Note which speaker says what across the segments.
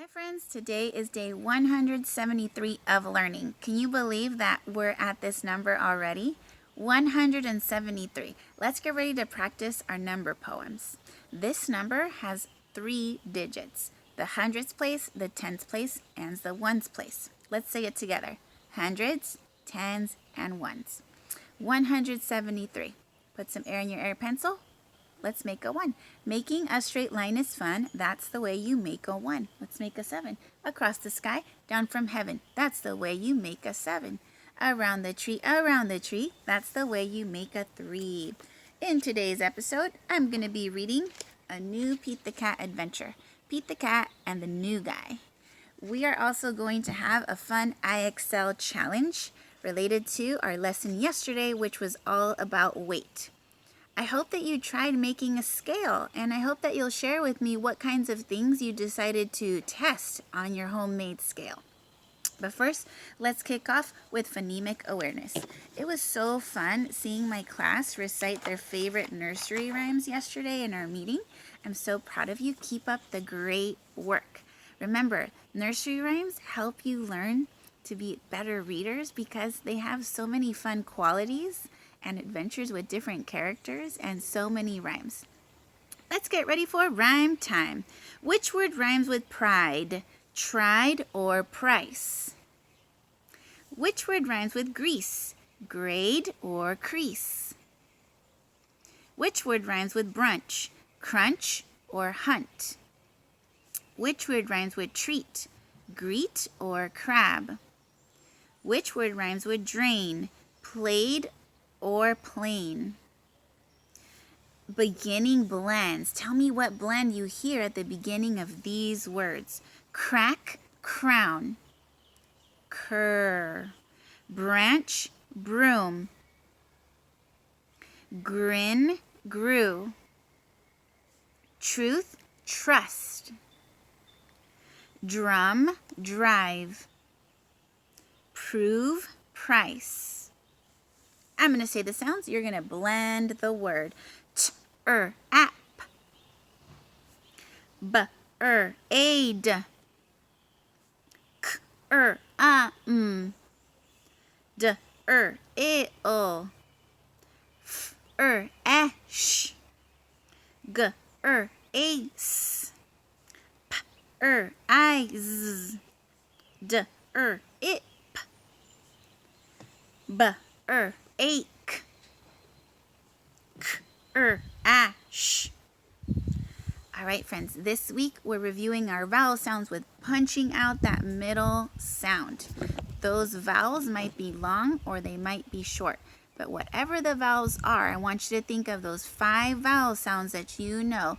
Speaker 1: friends, today is day 173 of learning. Can you believe that we're at this number already? 173. Let's get ready to practice our number poems. This number has 3 digits: the hundreds place, the tens place, and the ones place. Let's say it together: hundreds, tens, and ones. 173. Put some air in your air pencil. Let's make a 1. Making a straight line is fun. That's the way you make a 1. Let's make a 7. Across the sky, down from heaven. That's the way you make a 7. Around the tree. That's the way you make a 3. In today's episode, I'm going to be reading a new Pete the Cat adventure. Pete the Cat and the New Guy. We are also going to have a fun IXL challenge related to our lesson yesterday, which was all about weight. I hope that you tried making a scale, and I hope that you'll share with me what kinds of things you decided to test on your homemade scale. But first, let's kick off with Phonemic Awareness. It was so fun seeing my class recite their favorite nursery rhymes yesterday in our meeting. I'm so proud of you. Keep up the great work. Remember, nursery rhymes help you learn to be better readers because they have so many fun qualities and adventures with different characters and so many rhymes. Let's get ready for rhyme time. Which word rhymes with pride, tried, or price? Which word rhymes with grease, grade, or crease? Which word rhymes with brunch, crunch, or hunt? Which word rhymes with treat, greet, or crab? Which word rhymes with drain, played, or plain? Beginning blends. Tell me what blend you hear at the beginning of these words. Crack, crown. Cur. Branch, broom. Grin, grew. Truth, trust. Drum, drive. Prove, price. I'm going to say the sounds. You're going to blend the word. App. Aid. Ill. Ash. Ace. Eyes. Ip. Ache. Ash. All right, friends, this week we're reviewing our vowel sounds with punching out that middle sound. Those vowels might be long or they might be short, but whatever the vowels are, I want you to think of those 5 vowel sounds that you know.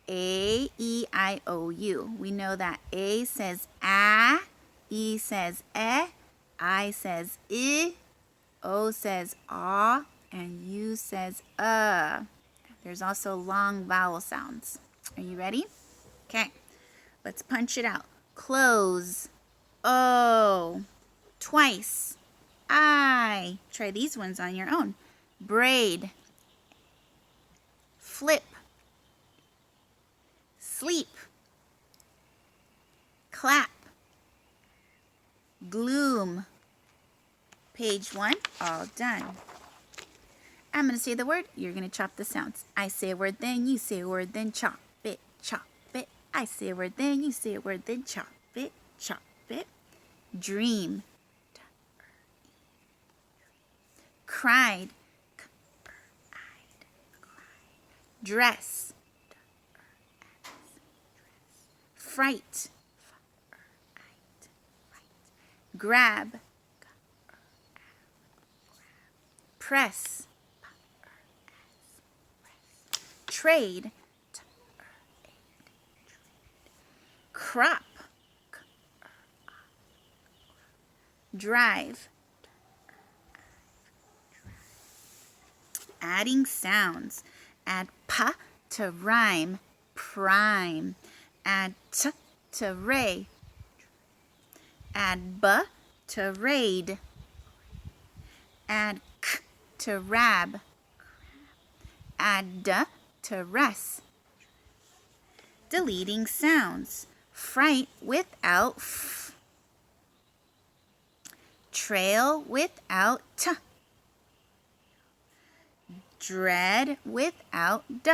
Speaker 1: A, E, I, O, U. We know that A says ah, E says eh, I says I, O says ah, and U says There's also long vowel sounds. Are you ready? Okay, let's punch it out. Close. O. Twice. I. Try these ones on your own. Braid. Flip. Sleep. Clap. Gloom. Page 1, all done. I'm going to say the word, you're going to chop the sounds. I say a word, then you say a word, then chop it, chop it. I say a word, then you say a word, then chop it, chop it. Dream. Cried. Dress. Fright. Grab. Press. Trade. Crop. Drive. Adding sounds. Add p to rhyme, prime. Add t to ray. Add b to raid. Add k to rab. Add d to rest. Deleting sounds. Fright without f. Trail without t. Dread without d.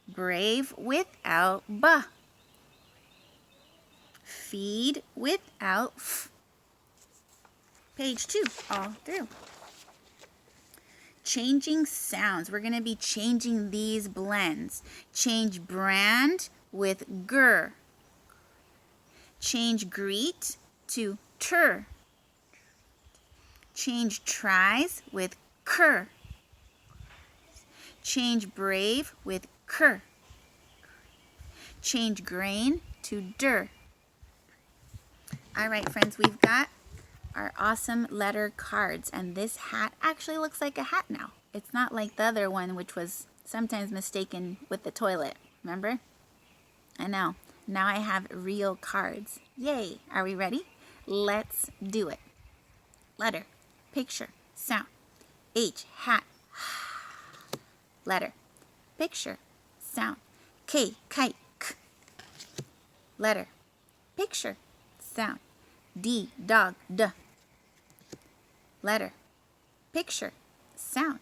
Speaker 1: Brave without b. Feed without f. Page 2, all through. Changing sounds. We're going to be changing these blends. Change brand with gr. Change greet to tur. Change tries with cur. Change brave with cur. Change grain to dur. All right, friends, we've got our awesome letter cards, and this hat actually looks like a hat now. It's not like the other one, which was sometimes mistaken with the toilet. Remember? I know. Now I have real cards. Yay! Are we ready? Let's do it. Letter, picture, sound. H, hat. Letter, picture, sound. K, kite. K. Letter, picture, sound. D, dog. D. Letter, picture, sound.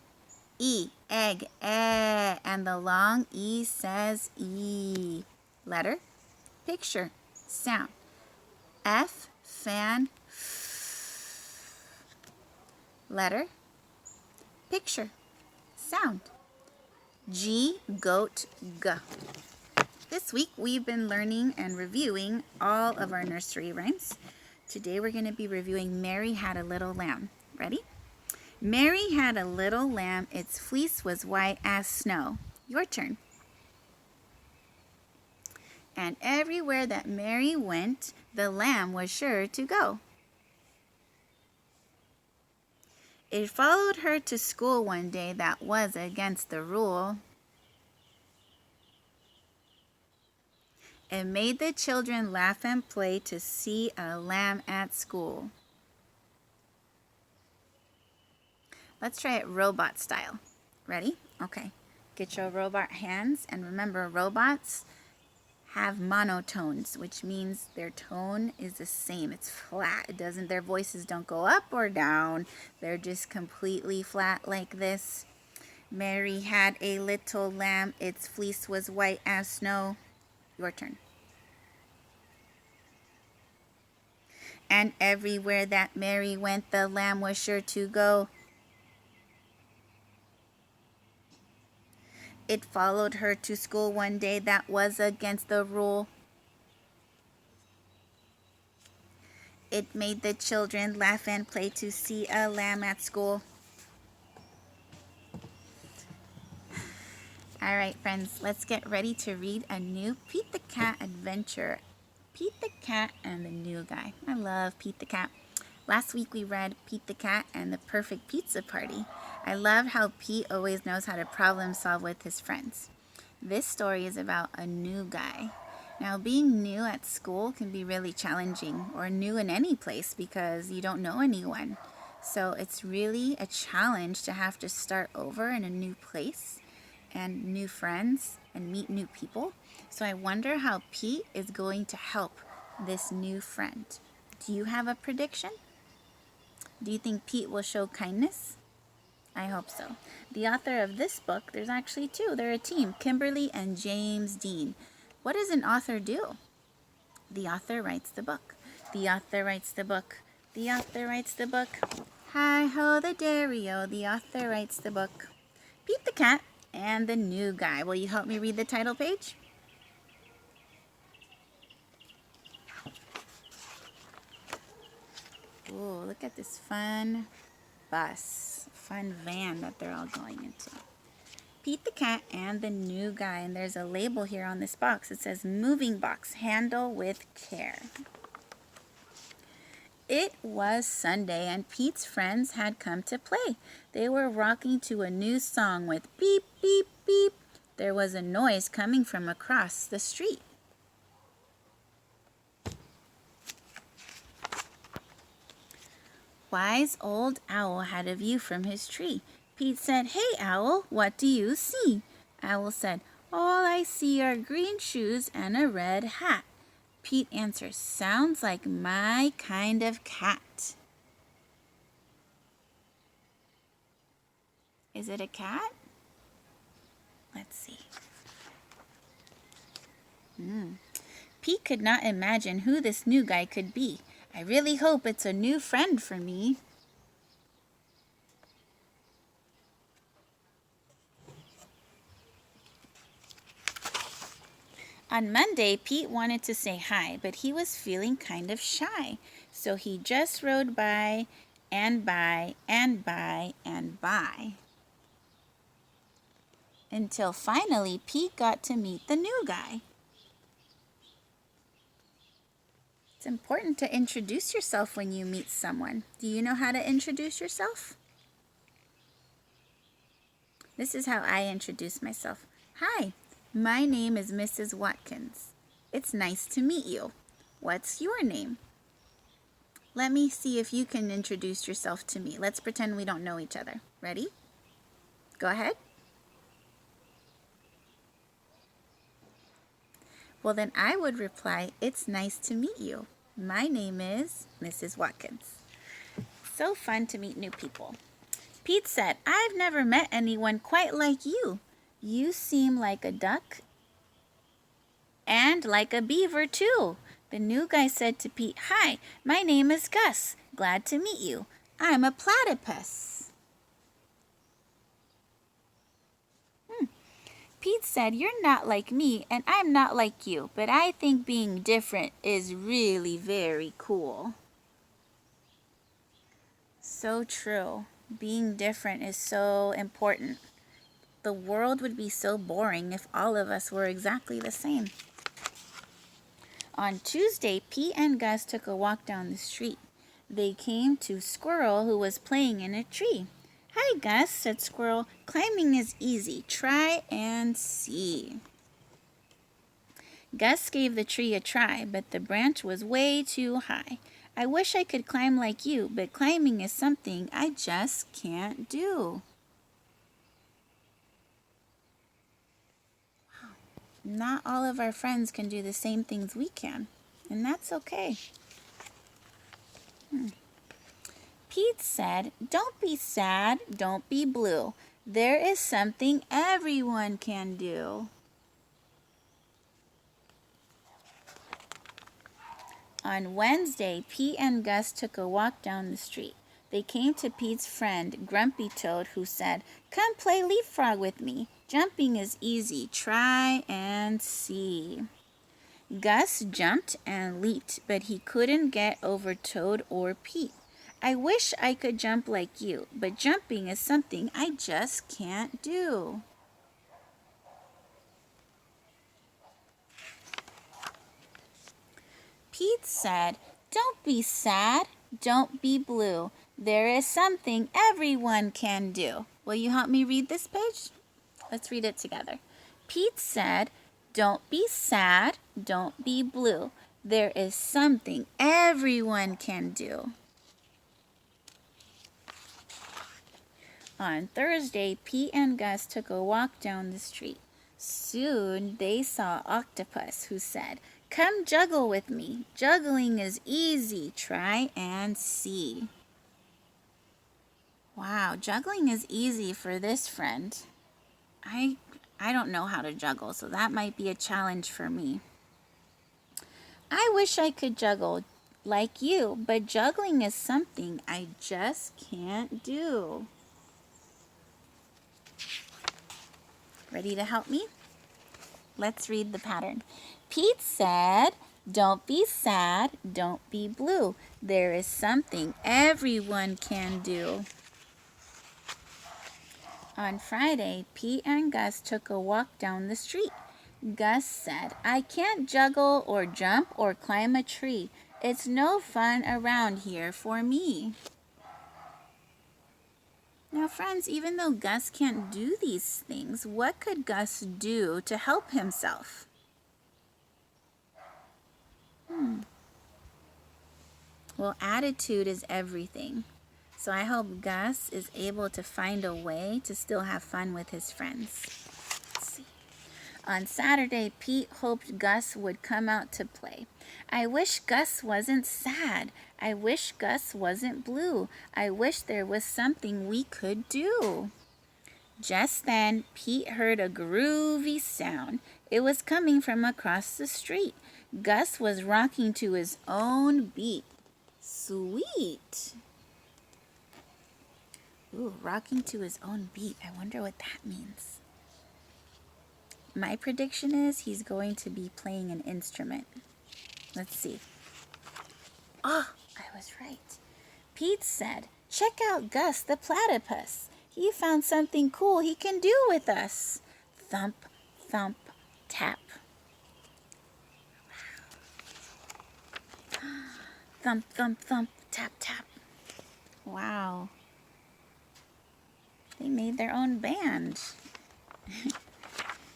Speaker 1: E, egg. Eh. And the long E says E. Letter, picture, sound. F, fan. F. Letter, picture, sound. G, goat. G. This week we've been learning and reviewing all of our nursery rhymes. Today we're going to be reviewing Mary Had a Little Lamb. Ready? Mary had a little lamb, its fleece was white as snow. Your turn. And everywhere that Mary went, the lamb was sure to go. It followed her to school one day that was against the rule. It made the children laugh and play to see a lamb at school. Let's try it robot style. Ready? Okay. Get your robot hands, and remember, robots have monotones, which means their tone is the same. It's flat. Their voices don't go up or down. They're just completely flat like this. Mary had a little lamb. Its fleece was white as snow. Your turn. And everywhere that Mary went, the lamb was sure to go. It followed her to school one day that was against the rule. It made the children laugh and play to see a lamb at school. All right, friends, let's get ready to read a new Pete the Cat adventure. Pete the Cat and the New Guy. I love Pete the Cat. Last week we read Pete the Cat and the Perfect Pizza Party. I love how Pete always knows how to problem solve with his friends. This story is about a new guy. Now, being new at school can be really challenging, or new in any place, because you don't know anyone. So it's really a challenge to have to start over in a new place and new friends and meet new people. So I wonder how Pete is going to help this new friend. Do you have a prediction? Do you think Pete will show kindness? I hope so. The author of this book, there's actually two. They're a team, Kimberly and James Dean. What does an author do? The author writes the book. The author writes the book. The author writes the book. Hi-ho the dairy-o, the author writes the book. Pete the Cat and the New Guy. Will you help me read the title page? Ooh, look at this fun bus, fun van that they're all going into. Pete the Cat and the New Guy, and there's a label here on this box. It says moving box, handle with care. It was Sunday, and Pete's friends had come to play. They were rocking to a new song with beep, beep, beep. There was a noise coming from across the street. Wise Old Owl had a view from his tree. Pete said, "Hey, Owl, what do you see?" Owl said, All I see are green shoes and a red hat. Pete answers, sounds like my kind of cat. Is it a cat? Let's see. Pete could not imagine who this new guy could be. I really hope it's a new friend for me. On Monday, Pete wanted to say hi, but he was feeling kind of shy. So he just rode by and by and by and by, until finally Pete got to meet the new guy. It's important to introduce yourself when you meet someone. Do you know how to introduce yourself? This is how I introduce myself. Hi, my name is Mrs. Watkins. It's nice to meet you. What's your name? Let me see if you can introduce yourself to me. Let's pretend we don't know each other. Ready? Go ahead. Well, then I would reply, it's nice to meet you. My name is Mrs. Watkins. So fun to meet new people. Pete said, I've never met anyone quite like you. You seem like a duck and like a beaver too. The new guy said to Pete, hi, my name is Gus. Glad to meet you. I'm a platypus. Pete said, you're not like me and I'm not like you, but I think being different is really very cool. So true. Being different is so important. The world would be so boring if all of us were exactly the same. On Tuesday, Pete and Gus took a walk down the street. They came to Squirrel, who was playing in a tree. Hi, Gus, said Squirrel. Climbing is easy. Try and see. Gus gave the tree a try, but the branch was way too high. I wish I could climb like you, but climbing is something I just can't do. Wow. Not all of our friends can do the same things we can, and that's okay. Pete said, don't be sad, don't be blue. There is something everyone can do. On Wednesday, Pete and Gus took a walk down the street. They came to Pete's friend, Grumpy Toad, who said, come play leapfrog with me. Jumping is easy. Try and see. Gus jumped and leaped, but he couldn't get over Toad or Pete. I wish I could jump like you, but jumping is something I just can't do. Pete said, don't be sad, don't be blue. There is something everyone can do. Will you help me read this page? Let's read it together. Pete said, don't be sad, don't be blue. There is something everyone can do. On Thursday, Pete and Gus took a walk down the street. Soon they saw Octopus, who said, come juggle with me. Juggling is easy. Try and see. Wow, juggling is easy for this friend. I don't know how to juggle, so that might be a challenge for me. I wish I could juggle like you, but juggling is something I just can't do. Ready to help me? Let's read the pattern. Pete said, don't be sad, don't be blue. There is something everyone can do. On Friday, Pete and Gus took a walk down the street. Gus said, I can't juggle or jump or climb a tree. It's no fun around here for me. Now, friends, even though Gus can't do these things, what could Gus do to help himself? Well, attitude is everything. So I hope Gus is able to find a way to still have fun with his friends. Let's see. On Saturday, Pete hoped Gus would come out to play. I wish Gus wasn't sad. I wish Gus wasn't blue. I wish there was something we could do. Just then, Pete heard a groovy sound. It was coming from across the street. Gus was rocking to his own beat. Sweet. Ooh, rocking to his own beat. I wonder what that means. My prediction is he's going to be playing an instrument. Let's see. Oh, I was right. Pete said, "Check out Gus the platypus. He found something cool he can do with us." Thump, thump, tap. Wow. Thump, thump, thump, tap, tap. Wow. They made their own band.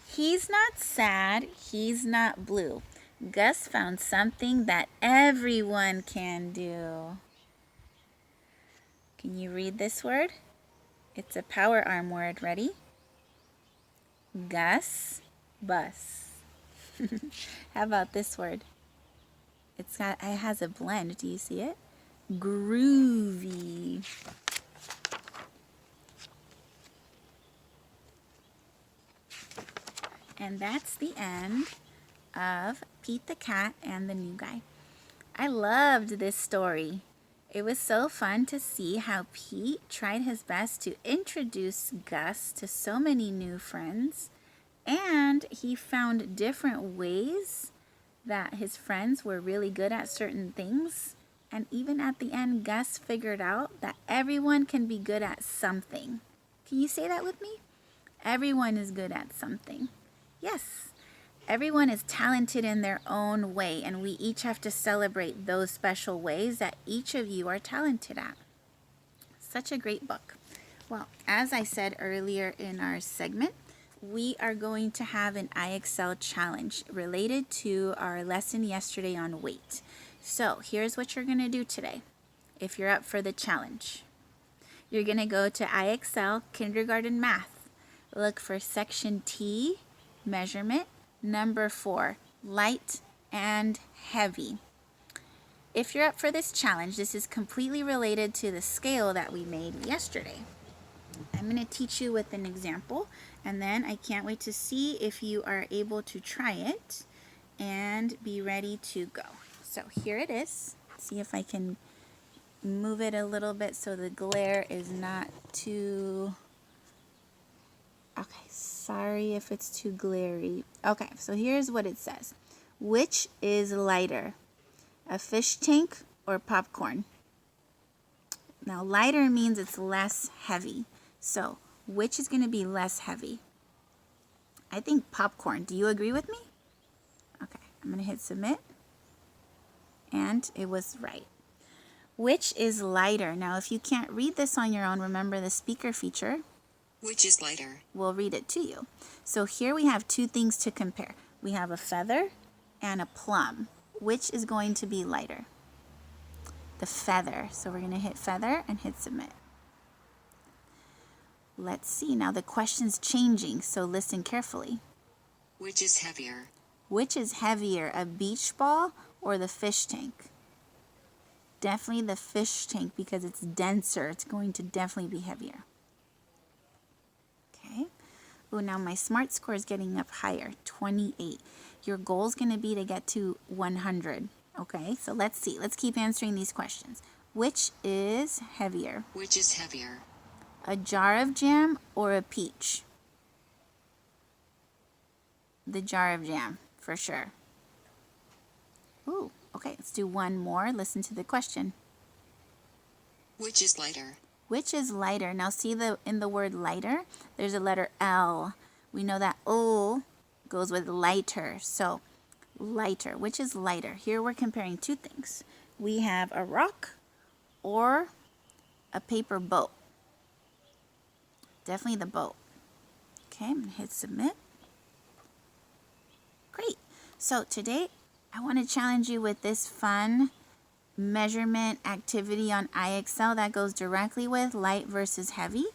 Speaker 1: He's not sad. He's not blue. Gus found something that everyone can do. Can you read this word? It's a power arm word. Ready? Gus bus. How about this word? It has a blend. Do you see it? Groovy. And that's the end of Pete the Cat and the New Guy. I loved this story. It was so fun to see how Pete tried his best to introduce Gus to so many new friends, and he found different ways that his friends were really good at certain things. And even at the end, Gus figured out that everyone can be good at something. Can you say that with me? Everyone is good at something. Yes, everyone is talented in their own way, and we each have to celebrate those special ways that each of you are talented at. Such a great book. Well, as I said earlier in our segment, we are going to have an IXL challenge related to our lesson yesterday on weight. So here's what you're going to do today if you're up for the challenge. You're going to go to IXL Kindergarten Math. Look for section T, measurement, number 4, light and heavy. If you're up for this challenge, this is completely related to the scale that we made yesterday. I'm going to teach you with an example, and then I can't wait to see if you are able to try it and be ready to go. So here it is. See if I can move it a little bit so the glare is not too... Okay, sorry if it's too glary. Okay, so here's what it says. Which is lighter, a fish tank or popcorn? Now, lighter means it's less heavy. So, which is going to be less heavy? I think popcorn. Do you agree with me? Okay, I'm going to hit submit. And it was right. Which is lighter? Now, if you can't read this on your own, remember the speaker feature.
Speaker 2: Which is lighter?
Speaker 1: We'll read it to you. So here we have two things to compare. We have a feather and a plum. Which is going to be lighter? The feather. So we're going to hit feather and hit submit. Let's see. Now the question's changing, so listen carefully.
Speaker 2: Which is heavier?
Speaker 1: Which is heavier, a beach ball or the fish tank? Definitely the fish tank because it's denser. It's going to definitely be heavier. Okay. Oh, now my SMART score is getting up higher, 28. Your goal is going to be to get to 100. Okay, so let's see. Let's keep answering these questions. Which is heavier?
Speaker 2: Which is heavier?
Speaker 1: A jar of jam or a peach? The jar of jam, for sure. Ooh, okay, let's do one more. Listen to the question.
Speaker 2: Which is lighter?
Speaker 1: Which is lighter? Now see in the word lighter, there's a letter L. We know that O goes with lighter. So lighter. Which is lighter? Here we're comparing two things. We have a rock or a paper boat. Definitely the boat. Okay, I'm going to hit submit. Great. So today I want to challenge you with this fun measurement activity on IXL that goes directly with light versus heavy.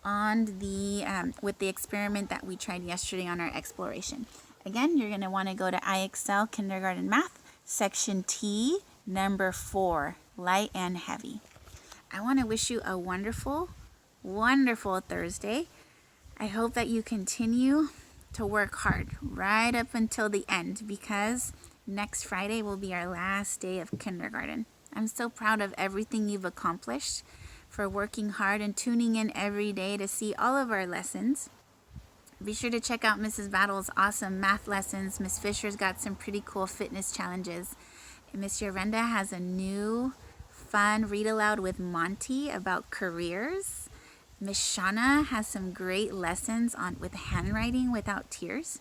Speaker 1: on the with the experiment that we tried yesterday on our exploration. Again, you're going to want to go to IXL Kindergarten Math, Section T, number 4, Light and Heavy. I want to wish you a wonderful, wonderful Thursday. I hope that you continue to work hard right up until the end, because next Friday will be our last day of kindergarten. I'm so proud of everything you've accomplished, for working hard and tuning in every day to see all of our lessons. Be sure to check out Mrs. Battle's awesome math lessons. Miss Fisher's got some pretty cool fitness challenges. And Miss Yorenda has a new fun read aloud with Monty about careers. Miss Shauna has some great lessons on with handwriting without tears.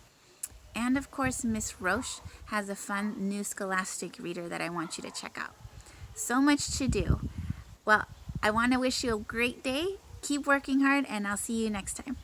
Speaker 1: And of course, Miss Roche has a fun new scholastic reader that I want you to check out. So much to do. Well, I want to wish you a great day. Keep working hard, and I'll see you next time.